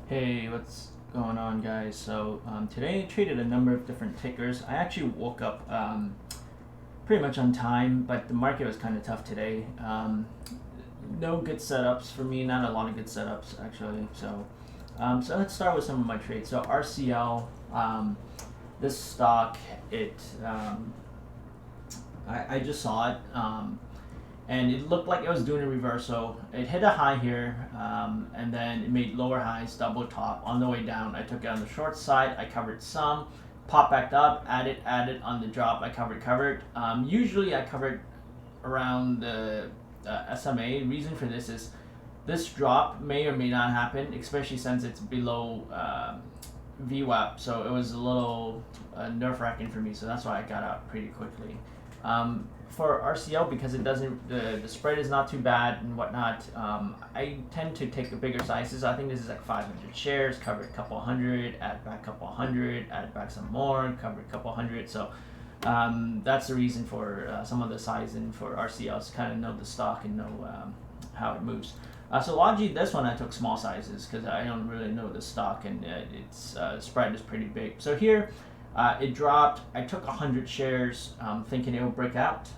Hey, what's going on, guys? So today I traded a number of different tickers. I actually woke up pretty much on time, but the market was kind of tough today. No good setups for me, not a lot of good setups actually. So let's start with some of my trades. So RCL, this stock, I just saw it. And it looked like it was doing a reversal. It hit a high here, and then it made lower highs, double top on the way down. I took it on the short side. I covered some, popped back up, added on the drop. I covered. Usually I covered around the SMA. Reason for this is this drop may or may not happen, especially since it's below VWAP. So it was a little nerve-wracking for me. So that's why I got out pretty quickly. For RCL, because it doesn't, the spread is not too bad and whatnot, I tend to take the bigger sizes. I think this is like 500 shares, covered a couple hundred, add back a couple hundred, add back some more, covered a couple hundred. So that's the reason for some of the sizing for RCLs, to kind of know the stock and know how it moves. So LOGI, this one I took small sizes because I don't really know the stock, and its spread is pretty big. So here, it dropped. I took 100 shares thinking it would break out.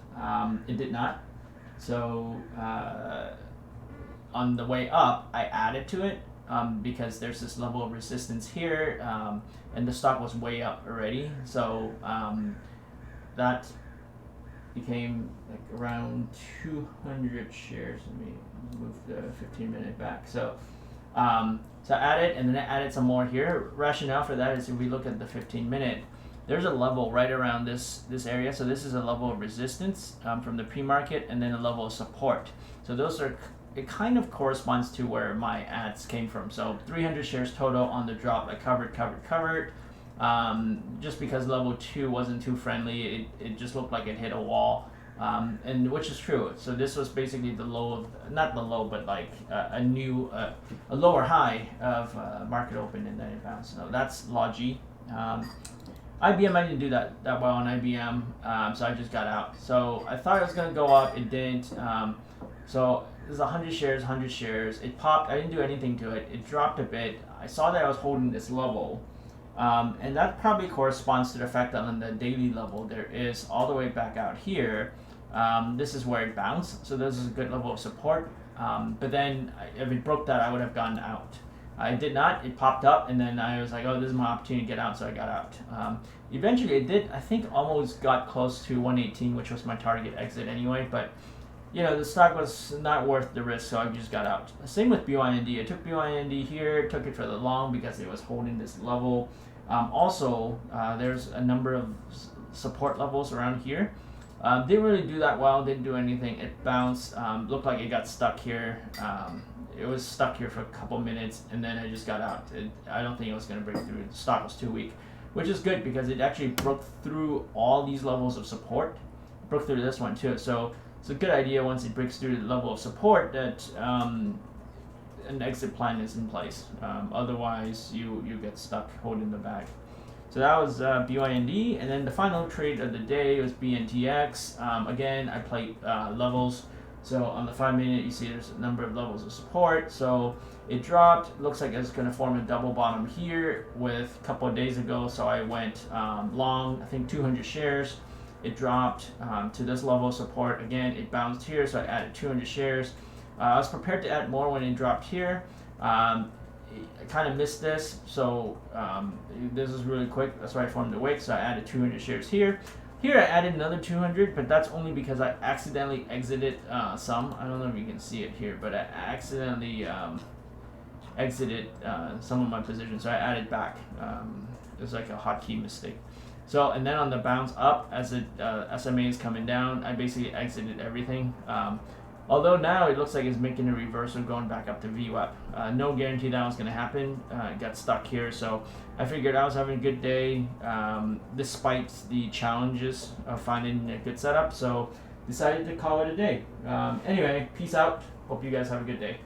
It did not. So on the way up, I added to it because there's this level of resistance here, and the stock was way up already. So that became like around 200 shares. Let me move the 15-minute back. So I added, and then I added some more here. Rationale for that is if we look at the 15-minute, there's a level right around this area. So this is a level of resistance from the pre-market, and then a level of support. So those are, it kind of corresponds to where my ads came from. So 300 shares total on the drop. I covered. Just because level 2 wasn't too friendly, it just looked like it hit a wall. And which is true. So this was basically the low of, not the low, but like a lower high of market open, and then it bounced. So that's LOGI. IBM, I didn't do that well on IBM, so I just got out. So I thought it was gonna go up, it didn't. So this is 100 shares. It popped. I didn't do anything to it. It dropped a bit. I saw that I was holding this level. And that probably corresponds to the fact that on the daily level, there is all the way back out here. This is where it bounced, so this is a good level of support. But then if it broke that, I would have gone out. I did not. It popped up, and then I was like, oh, this is my opportunity to get out, so I got out. Eventually, it did, I think, almost got close to 118, which was my target exit anyway, but you know, the stock was not worth the risk, so I just got out. Same with BYND. I took BYND here, took it for the long because it was holding this level. Also, there's a number of support levels around here. Didn't really do that well, didn't do anything. It bounced, looked like it got stuck here. It was stuck here for a couple minutes, and then I just got out. I don't think it was going to break through. The stock was too weak, which is good because it actually broke through all these levels of support. Broke through this one too. So it's a good idea once it breaks through the level of support that an exit plan is in place. Otherwise, you get stuck holding the bag. So that was BYND, and then the final trade of the day was BNTX. Again, I played levels. So on the 5-minute, you see there's a number of levels of support. So it dropped. Looks like it's going to form a double bottom here with a couple of days ago. So I went long, I think 200 shares. It dropped to this level of support. Again, it bounced here, so I added 200 shares. I was prepared to add more when it dropped here. I kind of missed this, so this is really quick. That's why I formed the wick, so I added 200 shares here. Here I added another 200, but that's only because I accidentally exited some. I don't know if you can see it here, but I accidentally exited some of my positions, so I added back. It was like a hotkey mistake. So, and then on the bounce up, as the SMA is coming down, I basically exited everything. Although now it looks like it's making a reversal going back up to VWAP. No guarantee that was going to happen. It got stuck here, so I figured I was having a good day despite the challenges of finding a good setup, so decided to call it a day. Anyway, peace out. Hope you guys have a good day.